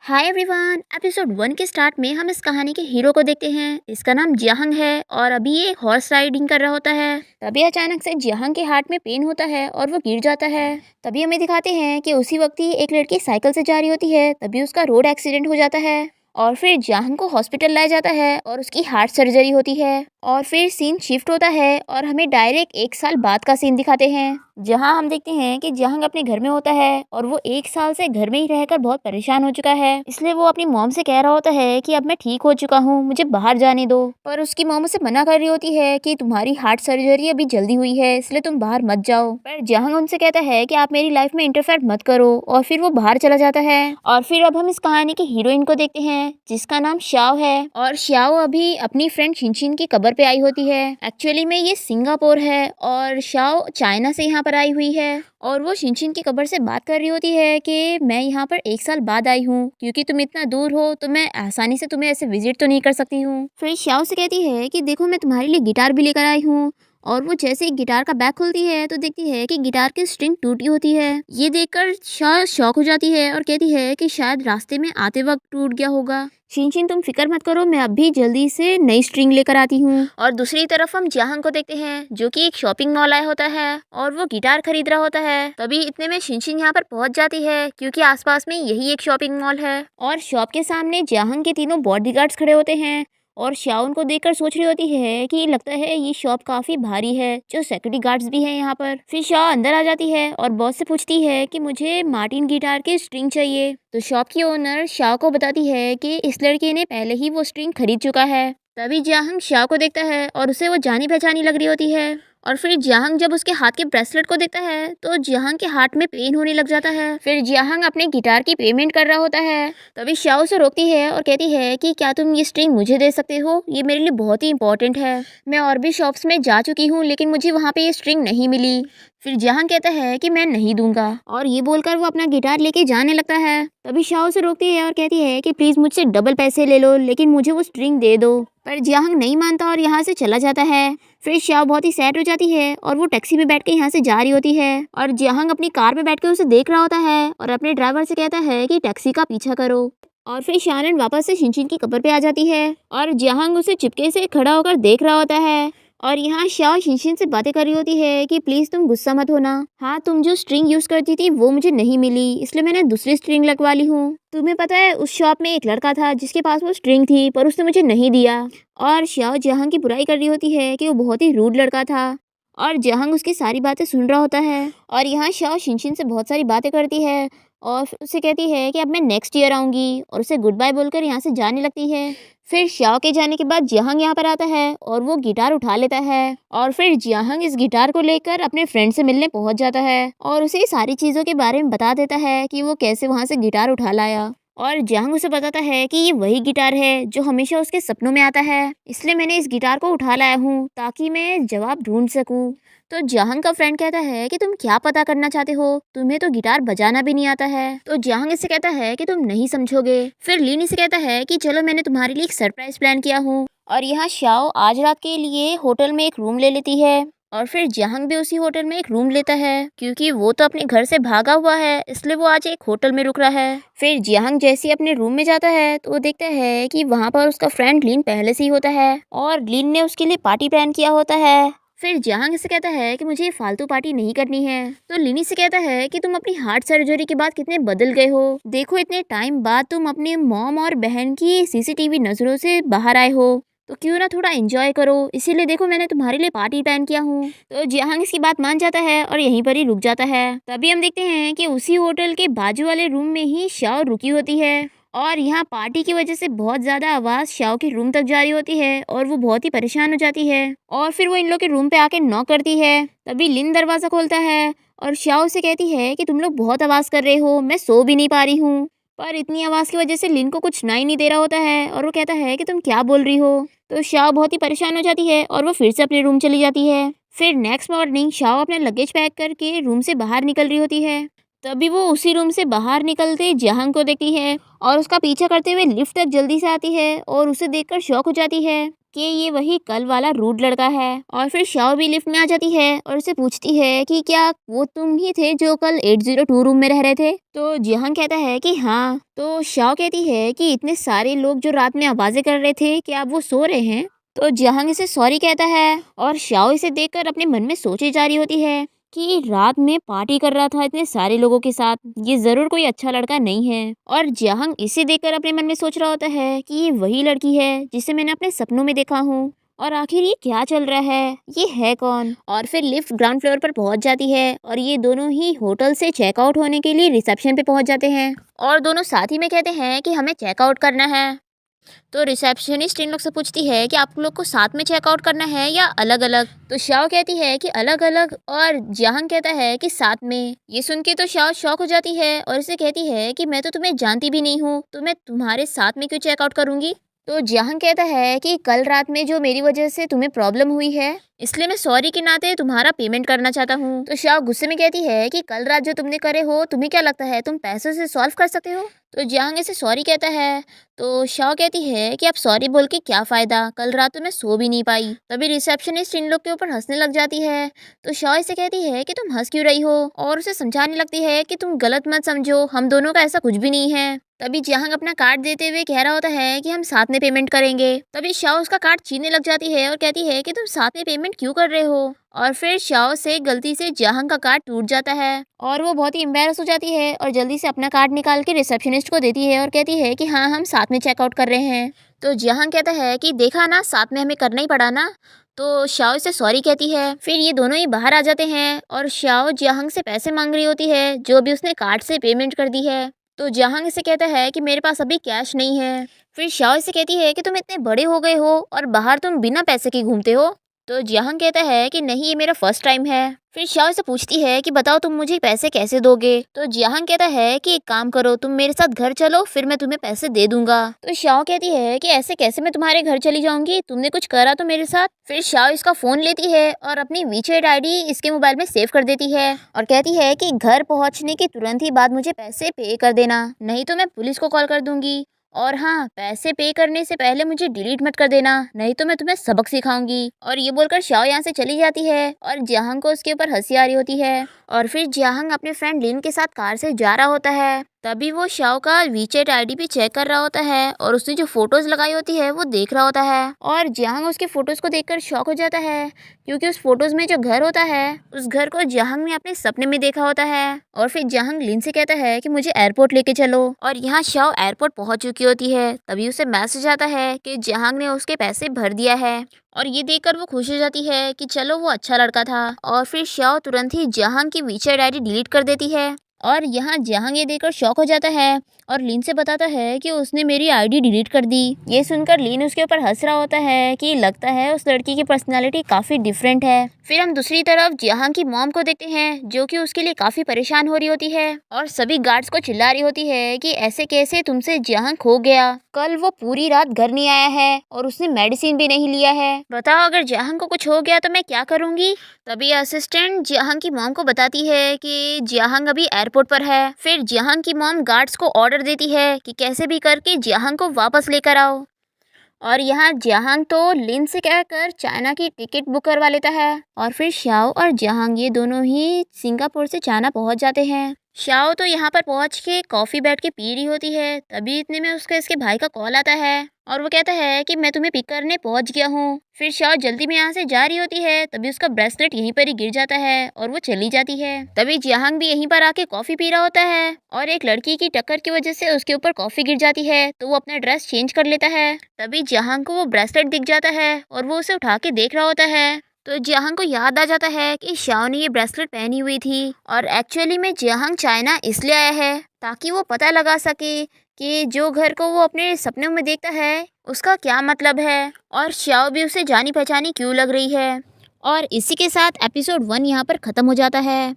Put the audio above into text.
Hi everyone. Episode 1 के start में हम इस कहानी के हीरो को देखते हैं। इसका नाम जहंग है और अभी ये हॉर्स राइडिंग कर रहा होता है। तभी अचानक से जहंग के हार्ट में पेन होता है और वो गिर जाता है। तभी हमें दिखाते हैं कि उसी वक्त ही एक लड़की साइकिल से जा रही होती है। तभी उसका रोड एक्सीडेंट हो जाता है और फिर जहंग को हॉस्पिटल लाया जाता है और उसकी हार्ट सर्जरी होती है। और फिर सीन शिफ्ट होता है और हमें डायरेक्ट 1 साल बाद का सीन दिखाते हैं, जहां हम देखते हैं कि जहंग अपने घर में होता है और वो 1 साल से घर में ही रहकर बहुत परेशान हो चुका है। इसलिए वो अपनी मॉम से कह रहा होता है कि अब मैं ठीक हो चुका हूँ, मुझे बाहर जाने दो। पर उसकी मॉम उसे मना कर रही होती है कि तुम्हारी हार्ट सर्जरी अभी जल्दी हुई है, इसलिए तुम बाहर मत जाओ। पर जहंग उनसे कहता है कि आप मेरी लाइफ में इंटरफेयर मत करो और फिर वो बाहर चला जाता है। और फिर अब हम इस कहानी की हीरोइन को देखते हैं जिसका नाम श्याओ है। और श्याओ अभी अपनी फ्रेंड शिनशिन की कब्र पे आई होती है। एक्चुअली में ये सिंगापुर है और श्याओ चाइना से यहाँ पर आई हुई है। और वो शिनशिन की कब्र से बात कर रही होती है कि मैं यहाँ पर 1 साल बाद आई हूँ, क्योंकि तुम इतना दूर हो तो मैं आसानी से तुम्हें ऐसे विजिट तो नहीं कर सकती हूँ। फिर श्याओ से कहती है कि देखो मैं तुम्हारे लिए गिटार भी लेकर आई हूँ। और वो जैसे ही गिटार का बैग खोलती है तो देखती है कि गिटार की स्ट्रिंग टूटी होती है। ये देखकर श्याओ शॉक हो जाती है और कहती है कि शायद रास्ते में आते वक्त टूट गया होगा। शिनशिन तुम फिक्र मत करो, मैं अभी जल्दी से नई स्ट्रिंग लेकर आती हूँ। और दूसरी तरफ हम जहंग को देखते हैं जो कि एक शॉपिंग मॉल आया होता है और वो गिटार खरीद रहा होता है। तभी इतने में शिनशिन यहाँ पर पहुंच जाती है क्योंकि आसपास में यही एक शॉपिंग मॉल है। और शॉप के सामने जहंग के तीनों बॉडीगार्ड्स खड़े होते हैं। और श्याओ उनको देखकर सोच रही होती है कि लगता है ये शॉप काफी भारी है, जो सिक्योरिटी गार्ड्स भी हैं यहाँ पर। फिर श्याओ अंदर आ जाती है और बॉस से पूछती है कि मुझे मार्टिन गिटार की स्ट्रिंग चाहिए। तो शॉप की ओनर श्याओ को बताती है कि इस लड़के ने पहले ही वो स्ट्रिंग खरीद चुका है। तभी जहंग श्याओ को देखता है और उसे वो जानी पहचानी लग रही होती है। और फिर जहंग जब उसके हाथ के ब्रेसलेट को देखता है तो जहंग के हाथ में पेन होने लग जाता है। फिर जहंग अपने गिटार की पेमेंट कर रहा होता है। तभी श्याओ उसे रोकती है और कहती है कि क्या तुम ये स्ट्रिंग मुझे दे सकते हो, ये मेरे लिए बहुत ही इंपॉर्टेंट है। मैं और भी शॉप्स में जा चुकी हूँ लेकिन मुझे वहाँ पे ये स्ट्रिंग नहीं मिली। फिर जहंग कहता है कि मैं नहीं दूंगा और ये बोलकर वो अपना गिटार लेके जाने लगता है। तभी श्याओ उसे रोकती है और कहती है कि प्लीज मुझसे डबल पैसे ले लो लेकिन मुझे वो स्ट्रिंग दे दो। पर जहंग नहीं मानता और यहाँ से चला जाता है। फिर श्याओ बहुत ही सैड हो जाती है और वो टैक्सी में बैठ के यहाँ से जा रही होती है। और जहंग अपनी कार में बैठ के उसे देख रहा होता है और अपने ड्राइवर से कहता है कि टैक्सी का पीछा करो। और फिर शानन वापस से शिनशिन की कब्र पे आ जाती है और जहंग उसे चिपके से खड़ा होकर देख रहा होता है। और यहाँ श्याओ शिनशिन से बातें कर रही होती है कि प्लीज तुम गुस्सा मत होना। हाँ, तुम जो स्ट्रिंग यूज करती थी वो मुझे नहीं मिली, इसलिए मैंने दूसरी स्ट्रिंग लगवा ली हूँ। तुम्हें पता है उस शॉप में एक लड़का था जिसके पास वो स्ट्रिंग थी पर उसने मुझे नहीं दिया। और श्याओ जहंग की बुराई कर रही होती है कि वो बहुत ही रूड लड़का था और जहंग उसकी सारी बातें सुन रहा होता है। और यहाँ श्याओ शिनशिन से बहुत सारी बातें करती है और उसे कहती है कि अब मैं नेक्स्ट ईयर आऊँगी और उसे गुड बाय बोलकर यहाँ से जाने लगती है। फिर श्याओ के जाने के बाद जहंग यहाँ पर आता है और वो गिटार उठा लेता है। और फिर जहंग इस गिटार को लेकर अपने फ्रेंड से मिलने पहुंच जाता है और उसे सारी चीज़ों के बारे में बता देता है कि वो कैसे वहाँ से गिटार उठा लाया। और जहंग उसे बताता है कि ये वही गिटार है जो हमेशा उसके सपनों में आता है, इसलिए मैंने इस गिटार को उठा लाया हूँ ताकि मैं जवाब ढूंढ सकूँ। तो जहंग का फ्रेंड कहता है कि तुम क्या पता करना चाहते हो, तुम्हें तो गिटार बजाना भी नहीं आता है। तो जहंग इससे कहता है कि तुम नहीं समझोगे। फिर लीन इसे कहता है कि चलो मैंने तुम्हारे लिए एक सरप्राइज प्लान किया हूँ। और यहाँ श्याओ आज रात के लिए होटल में एक रूम ले लेती है और फिर जहंग भी उसी होटल में एक रूम लेता है क्योंकि वो तो अपने घर से भागा हुआ है, इसलिए वो आज एक होटल में रुक रहा है। फिर जहंग जैसे ही अपने रूम में जाता है तो वो देखता है कि वहाँ पर उसका फ्रेंड लीन पहले से ही होता है और लीन ने उसके लिए पार्टी प्लान किया होता है। फिर जहंग से कहता है कि मुझे फालतू पार्टी नहीं करनी है। तो लिनी से कहता है कि तुम अपनी हार्ट सर्जरी के बाद कितने बदल गए हो, देखो इतने टाइम बाद तुम अपने मॉम और बहन की सीसीटीवी नजरों से बाहर आए हो, तो क्यों ना थोड़ा एंजॉय करो, इसीलिए देखो मैंने तुम्हारे लिए पार्टी प्लान किया हूँ। तो जहांग इसकी बात मान जाता है और यहीं पर ही रुक जाता है। तभी हम देखते हैं कि उसी होटल के बाजू वाले रूम में ही श्याओ रुकी होती है और यहाँ पार्टी की वजह से बहुत ज़्यादा आवाज़ श्याओ के रूम तक जा रही होती है और वो बहुत ही परेशान हो जाती है। और फिर वो इन लोग के रूम पे आके नॉक करती है। तभी लिन दरवाज़ा खोलता है और श्याओ से कहती है कि तुम लोग बहुत आवाज़ कर रहे हो, मैं सो भी नहीं पा रही हूँ। पर इतनी आवाज़ की वजह से लिन को कुछ सुनाई नहीं दे रहा होता है और वो कहता है कि तुम क्या बोल रही हो। तो श्याओ बहुत ही परेशान हो जाती है और वो फिर से अपने रूम चली जाती है। फिर नेक्स्ट मॉर्निंग श्याओ अपना लगेज पैक करके रूम से बाहर निकल रही होती है। तभी वो उसी रूम से बाहर निकलते जहांग को देखती है और उसका पीछा करते हुए लिफ्ट तक जल्दी से आती है और उसे देखकर शॉक हो जाती है। कि ये वही कल वाला रूड लड़का है। और फिर शाओ भी लिफ्ट में आ जाती है और उसे पूछती है कि क्या वो तुम ही थे जो कल 802 रूम में रह रहे थे। तो जिहंग कहता है कि हाँ। तो शाओ कहती है कि इतने सारे लोग जो रात में आवाजें कर रहे थे, क्या वो सो रहे हैं। तो जिहंग इसे सॉरी कहता है और शाओ इसे देखकर अपने मन में सोचे जा रही होती है कि रात में पार्टी कर रहा था इतने सारे लोगों के साथ, ये जरूर कोई अच्छा लड़का नहीं है। और जिहंग इसे देखकर अपने मन में सोच रहा होता है कि ये वही लड़की है जिसे मैंने अपने सपनों में देखा हूँ, और आखिर ये क्या चल रहा है, ये है कौन। और फिर लिफ्ट ग्राउंड फ्लोर पर पहुंच जाती है और ये दोनों ही होटल से चेकआउट होने के लिए रिसेप्शन पे पहुंच जाते हैं और दोनों साथ ही में कहते हैं कि हमें चेकआउट करना है। तो रिसेप्शनिस्ट इन लोग से पूछती है कि आप लोग को साथ में चेकआउट करना है या अलग अलग। तो शाओ कहती है कि अलग अलग और जिहंग कहता है कि साथ में। ये सुन के तो शाओ शॉक हो जाती है और इसे कहती है कि मैं तो तुम्हें जानती भी नहीं हूँ, तो मैं तुम्हारे साथ में क्यों चेकआउट करूंगी। तो जिहंग कहता है कि कल रात में जो मेरी वजह से तुम्हें प्रॉब्लम हुई है, इसलिए मैं सॉरी के नाते तुम्हारा पेमेंट करना चाहता हूँ। तो शाओ गुस्से में कहती है कि कल रात जो तुमने करे हो, तुम्हें क्या लगता है तुम पैसों से सॉल्व कर सकते हो। तो जिहंग इसे सॉरी कहता है। तो शाओ कहती है कि अब सॉरी बोल के क्या फ़ायदा, कल रात तो मैं सो भी नहीं पाई। तभी रिसेप्शनिस्ट इन लोग के ऊपर हंसने लग जाती है। तो शाओ इसे कहती है कि तुम हंस क्यों रही हो, और उसे समझाने लगती है कि तुम गलत मत समझो, हम दोनों का ऐसा कुछ भी नहीं है। तभी जिहंग अपना कार्ड देते हुए कह रहा होता है कि हम साथ में पेमेंट करेंगे। तभी शाओ उसका कार्ड छीनने लग जाती है और कहती है कि तुम साथ में पेमेंट क्यों कर रहे हो। और फिर शाओ से गलती से जिहंग का कार्ड टूट जाता है और वो बहुत ही एम्बेरस हो जाती है और जल्दी से अपना कार्ड निकाल के रिसेप्शनिस्ट को देती है और कहती है कि हाँ, हम साथ में चेकआउट कर रहे हैं। तो जिहंग कहता है कि देखा ना, साथ में हमें करना ही पड़ा ना। तो शाओ इसे सॉरी कहती है। फिर ये दोनों ही बाहर आ जाते हैं और शाओ जिहंग से पैसे मांग रही होती है जो भी उसने कार्ड से पेमेंट कर दी है। तो जिहंग इसे कहता है कि मेरे पास अभी कैश नहीं है। फिर शाओ इसे कहती है कि तुम इतने बड़े हो गए हो और बाहर तुम बिना पैसे के घूमते हो। तो जिहंग कहता है कि नहीं, ये मेरा फर्स्ट टाइम है। फिर शाओ से पूछती है कि बताओ तुम मुझे पैसे कैसे दोगे। तो जिहंग कहता है कि एक काम करो, तुम मेरे साथ घर चलो, फिर मैं तुम्हें पैसे दे दूंगा। तो शाओ कहती है कि ऐसे कैसे मैं तुम्हारे घर चली जाऊंगी, तुमने कुछ करा तो मेरे साथ। फिर शाओ इसका फोन लेती है और अपनी वीचैट आईडी इसके मोबाइल में सेव कर देती है और कहती है कि घर पहुंचने के तुरंत ही बाद मुझे पैसे पे कर देना, नहीं तो मैं पुलिस को कॉल कर दूंगी। और हाँ, पैसे पे करने से पहले मुझे डिलीट मत कर देना, नहीं तो मैं तुम्हें सबक सिखाऊंगी। और ये बोलकर शाओ यहाँ से चली जाती है और जिहंग को उसके ऊपर हंसी आ रही होती है। और फिर जिहंग अपने फ्रेंड लिन के साथ कार से जा रहा होता है। तभी वो शाओ का वीचैट आईडी भी चेक कर रहा होता है और उसने जो फोटोज लगाई होती है वो देख रहा होता है। और जिहंग उसके फोटोज को देखकर शॉक हो जाता है क्योंकि उस फोटोज में जो घर होता है, उस घर को जिहंग ने अपने सपने में देखा होता है। और फिर जिहंग लिन से कहता है कि मुझे एयरपोर्ट लेके चलो। और यहाँ शाओ एयरपोर्ट पहुंच चुकी होती है। तभी उसे मैसेज आता है कि जिहंग ने उसके पैसे भर दिया है और ये देखकर वो खुश हो जाती है कि चलो, वो अच्छा लड़का था। और फिर शाओ तुरंत ही जिहंग की वीचैट आईडी डिलीट कर देती है। और यहाँ जिहंग ये देखकर शॉक हो जाता है और लिन से बताता है कि उसने मेरी आईडी डिलीट कर दी। ये सुनकर लिन उसके ऊपर हंस रहा होता है कि लगता है उस लड़की की पर्सनालिटी काफ़ी डिफरेंट है। फिर हम दूसरी तरफ जिहंग की मॉम को देखते हैं जो कि उसके लिए काफ़ी परेशान हो रही होती है और सभी गार्ड्स को चिल्ला रही होती है कि ऐसे कैसे तुमसे जिहंग खो गया, कल वो पूरी रात घर नहीं आया है और उसने मेडिसिन भी नहीं लिया है, बताओ अगर जिहंग को कुछ हो गया तो मैं क्या करूँगी। तभी असिस्टेंट जिहंग की मॉम को बताती है कि जिहंग अभी एयरपोर्ट पर है। फिर जिहंग की मॉम गार्ड्स को ऑर्डर देती है कि कैसे भी करके जिहंग को वापस लेकर आओ। और यहाँ जिहंग तो लिन से कहकर चाइना की टिकट बुक करवा लेता है। और फिर शाओ और जिहंग ये दोनों ही सिंगापुर से चाइना पहुँच जाते हैं। शाओ तो यहाँ पर पहुँच के कॉफ़ी बैठ के पी रही होती है। तभी इतने में उसका इसके भाई का कॉल आता है और वो कहता है कि मैं तुम्हें पिक करने पहुँच गया हूँ। फिर शाओ जल्दी में यहाँ से जा रही होती है। तभी उसका ब्रेसलेट यहीं पर ही गिर जाता है और वो चली जाती है। तभी जिहंग भी यहीं पर आके कॉफ़ी पी रहा होता है और एक लड़की की टक्कर की वजह से उसके ऊपर कॉफ़ी गिर जाती है, तो वो अपना ड्रेस चेंज कर लेता है। तभी जिहंग को वो ब्रेसलेट दिख जाता है और वो उसे उठा के देख रहा होता है। तो जिहंग को याद आ जाता है कि शाओ ने ये ब्रेसलेट पहनी हुई थी और एक्चुअली में जिहंग चाइना इसलिए आया है ताकि वो पता लगा सके कि जो घर को वो अपने सपनों में देखता है उसका क्या मतलब है और शाओ भी उसे जानी पहचानी क्यों लग रही है। और इसी के साथ एपिसोड 1 यहाँ पर ख़त्म हो जाता है।